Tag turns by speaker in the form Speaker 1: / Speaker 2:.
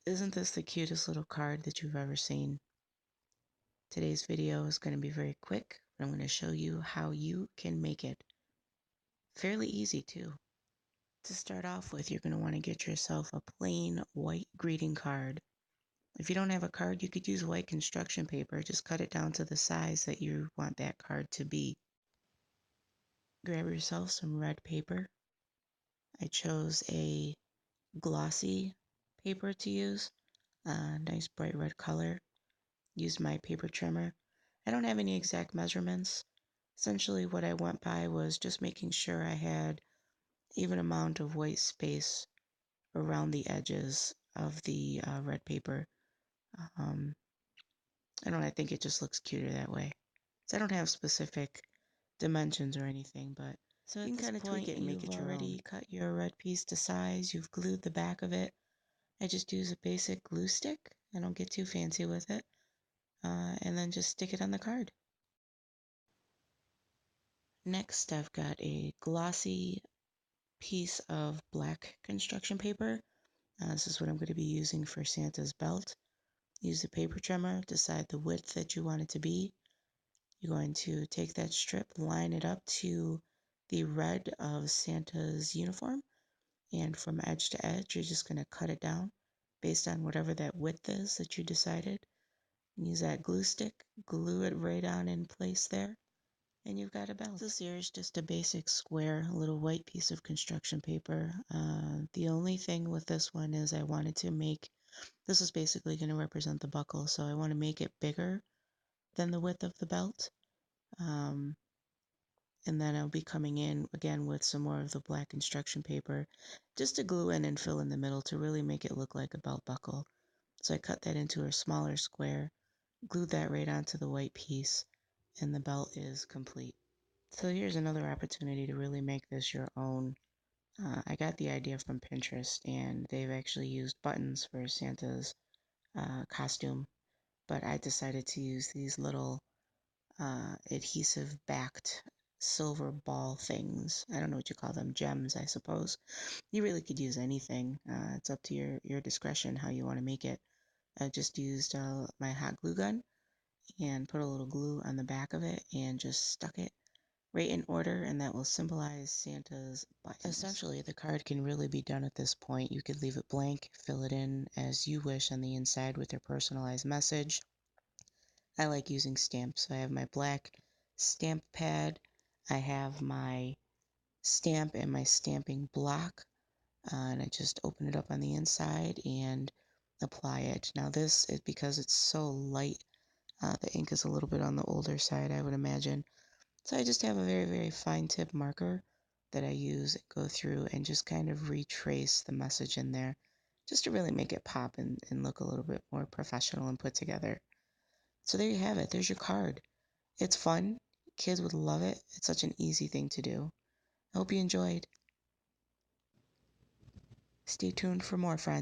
Speaker 1: Isn't this the cutest little card that you've ever seen? Today's video is going to be very quick, but I'm going to show you how you can make it fairly easy too. To start off with, you're going to want to get yourself a plain white greeting card. If you don't have a card, you could use white construction paper. Just cut it down to the size that you want that card to be. Grab yourself some red paper. I chose a glossy paper to use, a nice bright red color. Use my paper trimmer. I don't have any exact measurements. Essentially what I went by was just making sure I had even amount of white space around the edges of the red paper. Um, I think it just looks cuter that way. So I don't have specific dimensions or anything, but so you can kind of tweak it and make it your own. You've already cut your red piece to size. You've glued the back of it. I just use a basic glue stick. I don't get too fancy with it. And then just stick it on the card. Next, I've got a glossy piece of black construction paper. This is what I'm going to be using for Santa's belt. Use the paper trimmer, decide the width that you want it to be. You're going to take that strip, line it up to the red of Santa's uniform, and from edge to edge, you're just going to cut it down based on whatever that width is that you decided. Use that glue stick, glue it right on in place there, and you've got a belt. This here is just a basic square, little white piece of construction paper. The only thing with this one is I wanted to make, this is basically going to represent the buckle, so I want to make it bigger than the width of the belt. And then I'll be coming in again with some more of the black construction paper just to glue in and fill in the middle to really make it look like a belt buckle. So I cut that into a smaller square, glued that right onto the white piece, and the belt is complete. So here's another opportunity to really make this your own. I got the idea from Pinterest, and they've actually used buttons for Santa's costume, but I decided to use these little adhesive backed silver ball things. I don't know what you call them, gems, I suppose. You really could use anything. It's up to your discretion how you want to make it. I just used my hot glue gun and put a little glue on the back of it and just stuck it right in order, and that will symbolize Santa's buttons. Essentially, the card can really be done at this point. You could leave it blank, fill it in as you wish on the inside with your personalized message. I like using stamps. So I have my black stamp pad. I have my stamp and my stamping block, and I just open it up on the inside and apply it. Now this is because it's so light. The ink is a little bit on the older side, I would imagine. So I just have a very, very fine tip marker that I use, go through and just kind of retrace the message in there just to really make it pop and look a little bit more professional and put together. So there you have it. There's your card. It's fun. Kids would love it. It's such an easy thing to do. I hope you enjoyed. Stay tuned for more, friends.